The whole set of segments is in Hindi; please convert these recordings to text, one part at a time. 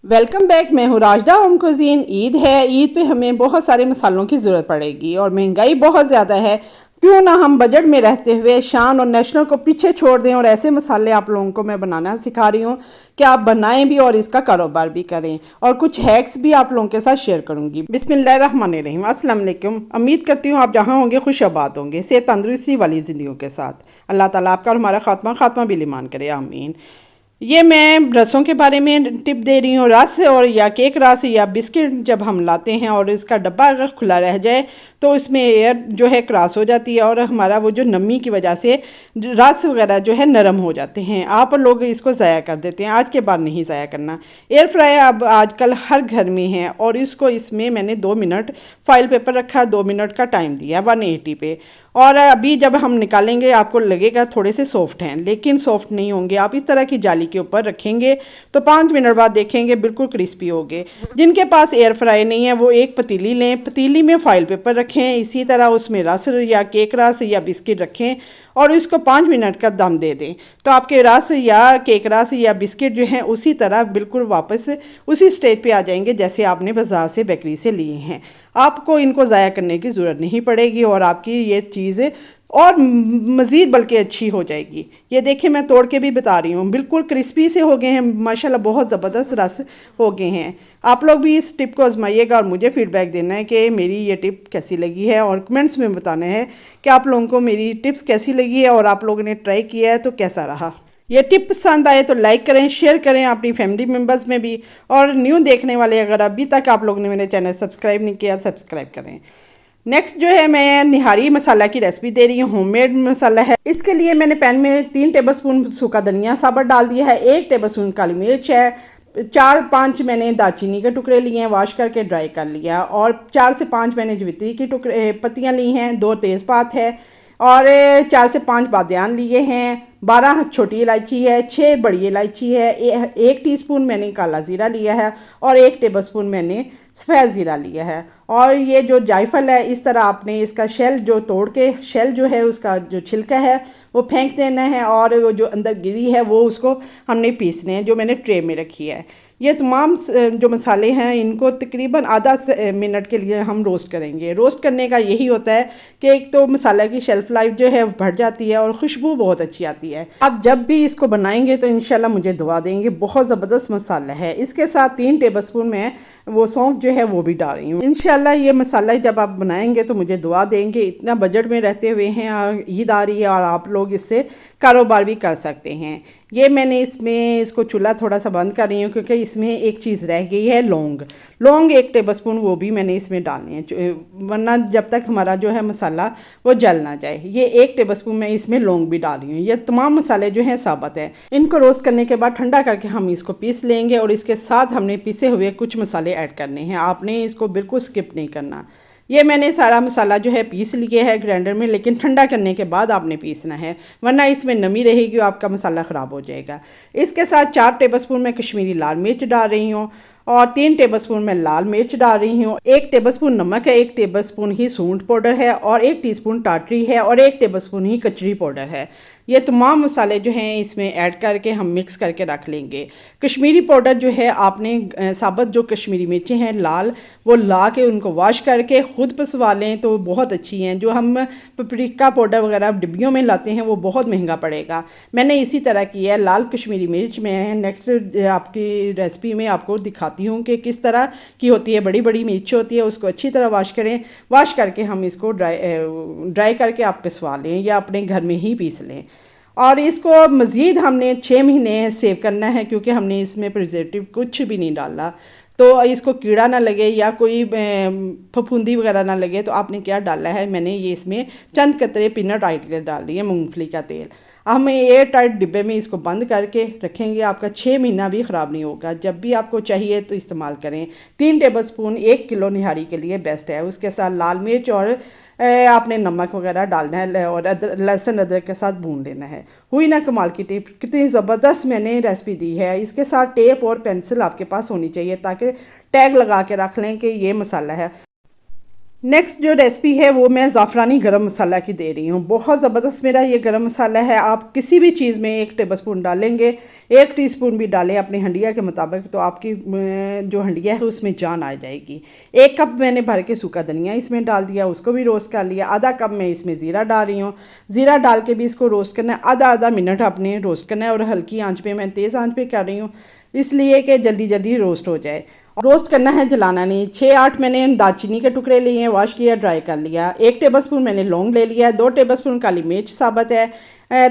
Welcome back. मैं हूँ राजदा होम कुजीन। ईद है, ईद पे हमें बहुत सारे मसालों की ज़रूरत पड़ेगी और महंगाई बहुत ज़्यादा है। क्यों ना हम बजट में रहते हुए शान और नेशनल को पीछे छोड़ दें और ऐसे मसाले आप लोगों को मैं बनाना सिखा रही हूँ कि आप बनाएं भी और इसका कारोबार भी करें, और कुछ हैक्स भी आप लोगों के साथ शेयर करूँगी। बिस्मिल्लाहिर्रहमानिर्रहीम। अस्सलाम वालेकुम। उम्मीद करती हूँ आप जहाँ होंगे खुश आबाद होंगे, सेहत तंदुरुस्ती वाली ज़िंदगियों के साथ। अल्लाह ताला आपका और हमारा खात्मा बिल ईमान करे, आमीन। ये मैं रसों के बारे में टिप दे रही हूँ। रस और या केक रस या बिस्किट जब हम लाते हैं और इसका डब्बा अगर खुला रह जाए तो इसमें एयर जो है क्रॉस हो जाती है और हमारा वो जो नमी की वजह से रस वगैरह जो है नरम हो जाते हैं। आप लोग इसको ज़ाया कर देते हैं। आज के बाद नहीं ज़ाया करना। एयर फ्राई अब आजकल हर घर में है और इसमें मैंने 2 मिनट फॉइल पेपर रखा, 2 मिनट का टाइम दिया 180 पे। और अभी जब हम निकालेंगे आपको लगेगा थोड़े से सॉफ्ट हैं, लेकिन सॉफ्ट नहीं होंगे। आप इस तरह की जाली के ऊपर रखेंगे तो 5 मिनट बाद देखेंगे बिल्कुल क्रिस्पी होंगे। जिनके पास एयर फ्राई नहीं है वो एक पतीली लें, पतीली में फॉइल पेपर रखें, इसी तरह उसमें रस या केक रस या बिस्किट रखें और इसको 5 मिनट का दम दे दें तो आपके रस या केक रस या बिस्किट जो हैं उसी तरह बिल्कुल वापस उसी स्टेज पे आ जाएंगे जैसे आपने बाज़ार से बेकरी से लिए हैं। आपको इनको ज़ाया करने की ज़रूरत नहीं पड़ेगी और आपकी ये चीज़ और मज़ीद बल्कि अच्छी हो जाएगी। ये देखिए मैं तोड़ के भी बता रही हूँ, बिल्कुल क्रिस्पी से हो गए हैं माशाल्लाह, बहुत ज़बरदस्त रस हो गए हैं। आप लोग भी इस टिप को आजमाइएगा और मुझे फ़ीडबैक देना है कि मेरी ये टिप कैसी लगी है और कमेंट्स में बताना है कि आप लोगों को मेरी टिप्स कैसी लगी है और आप लोगों ने ट्राई किया है तो कैसा रहा। ये टिप पसंद आए तो लाइक करें, शेयर करें अपनी फैमिली मेम्बर्स में भी, और न्यू देखने वाले अगर अभी तक आप लोगों ने मेरे चैनल सब्सक्राइब नहीं किया सब्सक्राइब करें। नेक्स्ट जो है मैं निहारी मसाला की रेसिपी दे रही हूँ। होममेड मसाला है। इसके लिए मैंने पैन में 3 टेबलस्पून सूखा धनिया साबुत डाल दिया है, 1 टेबलस्पून काली मिर्च है, 4-5 मैंने दालचीनी के टुकड़े लिए हैं, वॉश करके ड्राई कर लिया, और 4 से 5 मैंने जवित्री की पत्तियाँ ली हैं, 2 तेज़पात है और 4 से 5 बादियान लिए हैं, 12 छोटी इलायची है, 6 बड़ी इलायची है, 1 टीस्पून मैंने काला ज़ीरा लिया है और 1 टेबलस्पून मैंने सफ़ेद ज़ीरा लिया है। और ये जो जायफल है इस तरह आपने इसका शेल जो तोड़ के शेल जो है उसका जो छिलका है वो फेंक देना है और वो जो अंदर गिरी है वो उसको हमने पीसने हैं जो मैंने ट्रे में रखी है। ये तमाम जो मसाले हैं इनको तकरीबन आधा मिनट के लिए हम रोस्ट करेंगे। रोस्ट करने का यही होता है कि एक तो मसाला की शेल्फ़ लाइफ जो है बढ़ जाती है और खुशबू बहुत अच्छी आती है। आप जब भी इसको बनाएंगे तो इंशाल्लाह मुझे दुआ देंगे। बहुत ज़बरदस्त मसाला है। इसके साथ 3 टेबलस्पून में वो सौंफ जो है वो भी डाल रही हूँ। इंशाल्लाह ये मसाला जब आप बनाएंगे तो मुझे दुआ देंगे। इतना बजट में रहते हुए हैं, ईद आ रही है और आप लोग इससे कारोबार भी कर सकते हैं। ये मैंने इसको चूल्हा थोड़ा सा बंद कर रही हूँ क्योंकि इसमें एक चीज़ रह गई है, लौंग 1 टेबलस्पून वो भी मैंने इसमें डालनी है, वरना जब तक हमारा जो है मसाला वो जल ना जाए। ये 1 टेबलस्पून मैं इसमें लौंग भी डाल रही हूँ। ये तमाम मसाले जो हैं साबुत है। इनको रोस्ट करने के बाद ठंडा करके हम इसको पीस लेंगे और इसके साथ हमने पीसे हुए कुछ मसाले ऐड करने हैं। आपने इसको बिल्कुल स्किप नहीं करना। ये मैंने सारा मसाला जो है पीस लिया है ग्राइंडर में, लेकिन ठंडा करने के बाद आपने पीसना है वरना इसमें नमी रहेगी और आपका मसाला ख़राब हो जाएगा। इसके साथ 4 टेबलस्पून मैं कश्मीरी लाल मिर्च डाल रही हूँ और 3 टेबलस्पून मैं लाल मिर्च डाल रही हूँ। 1 टेबलस्पून नमक है, 1 टेबलस्पून ही सूंठ पाउडर है और 1 टीस्पून टाटरी है और 1 टेबलस्पून ही कचरी पाउडर है। ये तमाम मसाले जो हैं इसमें ऐड करके हम मिक्स करके रख लेंगे। कश्मीरी पाउडर जो है आपने साबुत जो कश्मीरी मिर्चें हैं लाल वो ला के उनको वॉश करके ख़ुद पिसवा लें तो बहुत अच्छी हैं। जो हम पपरिका पाउडर वगैरह डिब्बियों में लाते हैं वो बहुत महंगा पड़ेगा। मैंने इसी तरह किया है, लाल कश्मीरी मिर्च में नेक्स्ट आपकी रेसिपी में आपको दिखाती हूँ कि किस तरह की होती है। बड़ी बड़ी मिर्च होती है, उसको अच्छी तरह वॉश करें। वॉश करके हम इसको ड्राई करके आप पिसवा लें या अपने घर में ही पीस लें। और इसको मज़ीद हमने 6 महीने सेव करना है क्योंकि हमने इसमें प्रिजर्वेटिव कुछ भी नहीं डाला, तो इसको कीड़ा ना लगे या कोई फफूंदी वगैरह ना लगे। तो आपने क्या डाला है, मैंने ये इसमें चंद कतरे पीनट ऑयल डाल दिए, मूंगफली का तेल। हम एयर टाइट डिब्बे में इसको बंद करके रखेंगे, आपका 6 महीना भी ख़राब नहीं होगा। जब भी आपको चाहिए तो इस्तेमाल करें। 3 टेबलस्पून 1 किलो निहारी के लिए बेस्ट है। उसके साथ लाल मिर्च और आपने नमक वगैरह डालना है और लहसुन अदरक के साथ भून लेना है। हुई ना कमाल की टिप, कितनी ज़बरदस्त मैंने रेसिपी दी है। इसके साथ टेप और पेंसिल आपके पास होनी चाहिए ताकि टैग लगा के रख लें कि ये मसाला है। नेक्स्ट जो रेसिपी है वो मैं ज़ाफ़रानी गरम मसाला की दे रही हूँ। बहुत ज़बरदस्त मेरा ये गरम मसाला है। आप किसी भी चीज़ में 1 टेबलस्पून डालेंगे, 1 टीस्पून भी डालें अपनी हंडिया के मुताबिक, तो आपकी जो हंडिया है उसमें जान आ जाएगी। 1 कप मैंने भर के सूखा धनिया इसमें डाल दिया, उसको भी रोस्ट कर लिया। आधा कप मैं इसमें ज़ीरा डाल रही हूँ। ज़ीरा डाल के भी इसको रोस्ट करना है, आधा आधा मिनट आपने रोस्ट करना है। और हल्की आँच पे, मैं तेज़ आँच पे कर रही हूँ इसलिए कि जल्दी जल्दी रोस्ट हो जाए। रोस्ट करना है, जलाना नहीं। 6-8 मैंने दालचीनी के टुकड़े लिए हैं, वॉश किया, ड्राई कर लिया। 1 टेबलस्पून मैंने लौंग ले लिया है। 2 टेबलस्पून काली मिर्च साबुत है।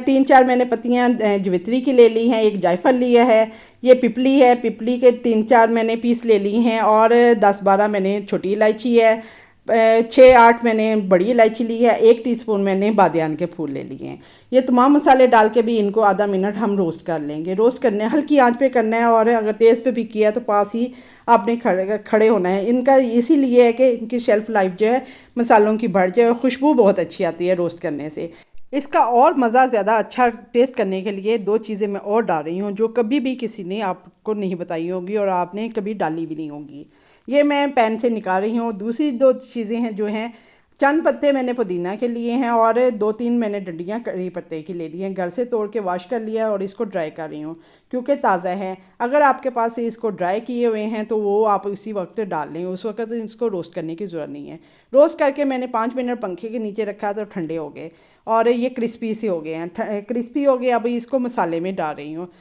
3-4 मैंने पत्तियां जवित्री की ले ली हैं। 1 जायफल लिया है। ये पिपली है, पिपली के 3-4 मैंने पीस ले ली हैं। और 10-12 मैंने छोटी इलायची है। 6-8 मैंने बड़ी इलायची ली है। 1 टीस्पून मैंने बादियान के फूल ले लिए हैं। ये तमाम मसाले डाल के भी इनको आधा मिनट हम रोस्ट कर लेंगे। रोस्ट करने हल्की आंच पे करना है, और अगर तेज़ पे भी किया तो पास ही आपने खड़े होना है। इनका इसीलिए है कि इनकी शेल्फ़ लाइफ जो है मसालों की बढ़ जाए, और खुशबू बहुत अच्छी आती है रोस्ट करने से। इसका और मज़ा ज़्यादा अच्छा टेस्ट करने के लिए 2 चीज़ें मैं और डाल रही हूँ, जो कभी भी किसी ने आपको नहीं बताई होगी और आपने कभी डाली भी नहीं होगी। ये मैं पैन से निकाल रही हूँ। दूसरी 2 चीज़ें हैं जो हैं, चंद पत्ते मैंने पुदीना के लिए हैं, और 2-3 मैंने डंडियाँ कड़ी पत्ते की ले ली हैं। घर से तोड़ के वॉश कर लिया है और इसको ड्राई कर रही हूँ क्योंकि ताज़ा है। अगर आपके पास इसको ड्राई किए हुए हैं तो वो आप उसी वक्त डाल लें, उस वक्त इसको रोस्ट करने की ज़रूरत नहीं है। रोस्ट करके मैंने 5 मिनट पंखे के नीचे रखा तो ठंडे हो गए, और ये क्रिस्पी से हो गए हैं। क्रिस्पी हो गए। अब इसको मसाले में डाल रही हूँ।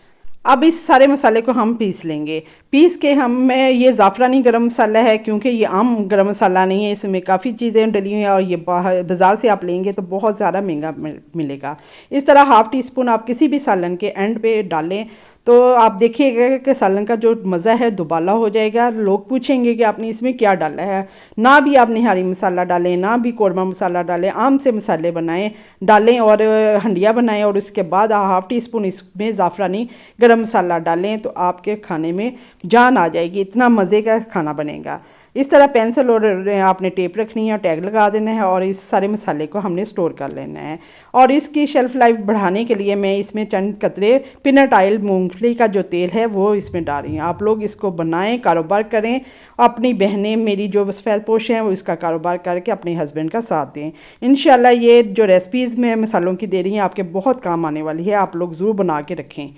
अब इस सारे मसाले को हम पीस लेंगे। पीस के हम मैं ये ज़ाफ़रानी गरम मसाला है, क्योंकि ये आम गरम मसाला नहीं है, इसमें काफ़ी चीज़ें डली हुई हैं, और ये बाज़ार से आप लेंगे तो बहुत ज़्यादा महंगा मिलेगा। इस तरह ½ टीस्पून आप किसी भी सालन के एंड पे डालें तो आप देखिएगा कि सालन का जो मज़ा है दुबाला हो जाएगा। लोग पूछेंगे कि आपने इसमें क्या डाला है। ना भी आप निहारी मसाला डालें, ना भी कौरमा मसाला डालें, आम से मसाले बनाएं डालें और हंडिया बनाएं, और उसके बाद ½ टीस्पून इसमें ज़ाफ़रानी गरम मसाला डालें तो आपके खाने में जान आ जाएगी। इतना मज़े का खाना बनेगा। इस तरह पेंसिल और आपने टेप रखनी है और टैग लगा देना है, और इस सारे मसाले को हमने स्टोर कर लेना है। और इसकी शेल्फ़ लाइफ बढ़ाने के लिए मैं इसमें चंद कतरे पीनट ऑयल, मूंगफली का जो तेल है वो इसमें डाल रही हूँ। आप लोग इसको बनाएं, कारोबार करें। अपनी बहनें मेरी जो सफ़ेद पोश हैं वो इसका कारोबार करके अपने हस्बैंड का साथ दें। इंशाल्लाह ये जो रेसिपीज़ मैं मसालों की दे रही हैं आपके बहुत काम आने वाली है। आप लोग ज़रूर बना के रखें।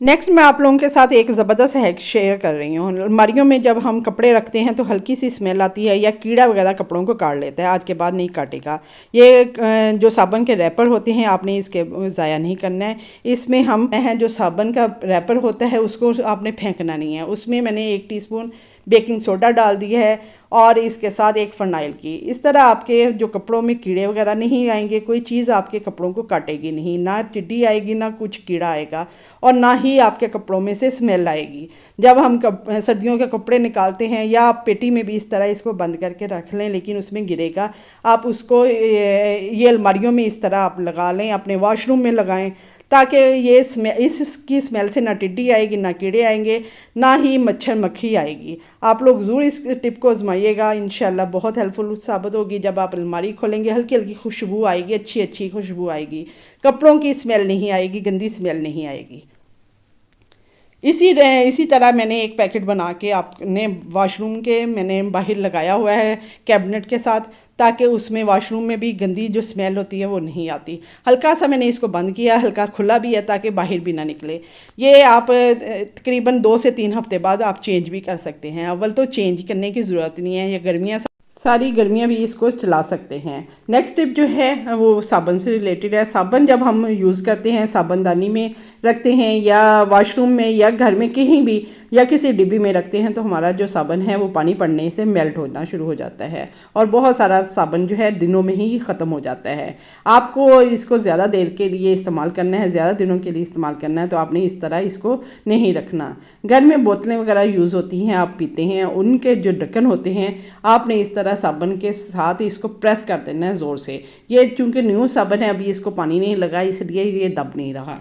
नेक्स्ट मैं आप लोगों के साथ एक ज़बरदस्त हैक शेयर कर रही हूँ। अलमारियों में जब हम कपड़े रखते हैं तो हल्की सी स्मेल आती है, या कीड़ा वगैरह कपड़ों को काट लेता है, आज के बाद नहीं काटेगा। ये जो साबुन के रैपर होते हैं आपने इसके ज़ाया नहीं करना है। इसमें हम हैं जो साबुन का रैपर होता है उसको आपने फेंकना नहीं है। उसमें मैंने 1 टीस्पून बेकिंग सोडा डाल दिया है, और इसके साथ 1 फ़रनाइल की। इस तरह आपके जो कपड़ों में कीड़े वगैरह नहीं आएंगे, कोई चीज़ आपके कपड़ों को काटेगी नहीं, ना टिड्डी आएगी, ना कुछ कीड़ा आएगा, और ना ही आपके कपड़ों में से स्मेल आएगी। जब हम सर्दियों के कपड़े निकालते हैं, या आप पेटी में भी इस तरह इसको बंद करके रख लें, लेकिन उसमें गिरेगा। आप उसको ये अलमारियों में इस तरह आप लगा लें, अपने वॉशरूम में लगाएं, ताकि ये इसकी स्मेल से ना टिड्डी आएगी, ना कीड़े आएंगे, ना ही मच्छर मक्खी आएगी। आप लोग ज़रूर इस टिप को आजमाइएगा, इंशाल्लाह बहुत हेल्पफुल साबित होगी। जब आप अलमारी खोलेंगे हल्की हल्की खुशबू आएगी, अच्छी अच्छी खुशबू आएगी, कपड़ों की स्मेल नहीं आएगी, गंदी स्मेल नहीं आएगी। इसी तरह मैंने एक पैकेट बना के आपने वॉशरूम के मैंने बाहर लगाया हुआ है कैबिनेट के साथ, ताकि उसमें वॉशरूम में भी गंदी जो स्मेल होती है वो नहीं आती। हल्का सा मैंने इसको बंद किया, हल्का खुला भी है ताकि बाहर भी ना निकले। ये आप तकरीबन 2 से 3 हफ्ते बाद आप चेंज भी कर सकते हैं। अव्वल तो चेंज करने की ज़रूरत नहीं है, ये गर्मियाँ सारी गर्मियाँ भी इसको चला सकते हैं। नेक्स्ट टिप जो है वो साबुन से रिलेटेड है। साबुन जब हम यूज़ करते हैं, साबुनदानी में रखते हैं, या वॉशरूम में, या घर में कहीं भी, या किसी डिब्बी में रखते हैं, तो हमारा जो साबुन है वो पानी पड़ने से मेल्ट होना शुरू हो जाता है, और बहुत सारा साबुन जो है दिनों में ही ख़त्म हो जाता है। आपको इसको ज़्यादा देर के लिए इस्तेमाल करना है, ज़्यादा दिनों के लिए इस्तेमाल करना है, तो आपने इस तरह इसको नहीं रखना। घर में बोतलें वगैरह यूज़ होती हैं, आप पीते हैं, उनके जो ढक्कन होते हैं आपने इस तरह साबुन के साथ इसको प्रेस कर देना है ज़ोर से। ये चूँकि न्यू साबुन है, अभी इसको पानी नहीं लगा, इसलिए ये दब नहीं रहा।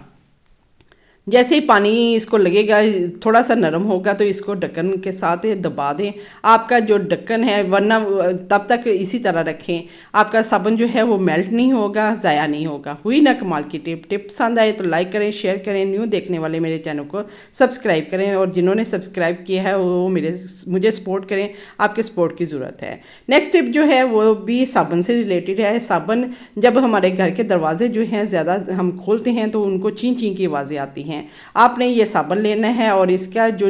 जैसे ही पानी इसको लगेगा, थोड़ा सा नरम होगा तो इसको ढक्कन के साथ दबा दें। आपका जो ढक्कन है, वरना तब तक इसी तरह रखें, आपका साबुन जो है वो मेल्ट नहीं होगा, ज़ाया नहीं होगा। हुई ना कमाल की टिप पसंद आए तो लाइक करें, शेयर करें, न्यू देखने वाले मेरे चैनल को सब्सक्राइब करें, और जिन्होंने सब्सक्राइब किया है वो मुझे सपोर्ट करें, आपके सपोर्ट की ज़रूरत है। नेक्स्ट टिप जो है वो भी साबुन से रिलेटेड है। साबुन जब हमारे घर के दरवाजे जो हैं ज़्यादा हम खोलते हैं तो उनको चीं चीं की आवाज़ें आती हैं। आपने ये साबुन लेना है और इसका जो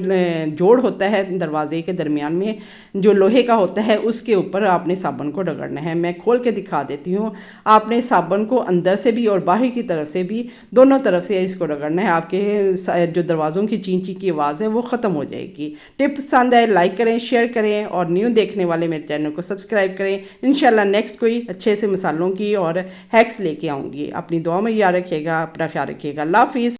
जोड़ होता है दरवाजे के दरमियान में, जो लोहे का होता है, उसके ऊपर आपने साबुन को रगड़ना है। मैं खोल के दिखा देती हूँ। आपने साबुन को अंदर से भी और बाहर की तरफ से भी, दोनों तरफ से इसको रगड़ना है। आपके जो दरवाज़ों की चीं चीं की आवाज़ है वो ख़त्म हो जाएगी। टिप पसंद आए लाइक करें, शेयर करें, और न्यू देखने वाले मेरे चैनल को सब्सक्राइब करें। इंशाल्लाह नेक्स्ट कोई अच्छे से मसालों की और हैक्स लेके आऊँगी। अपनी दुआ में याद रखिएगा, अपना ख्याल रखिएगा। अल्लाह हाफिज़।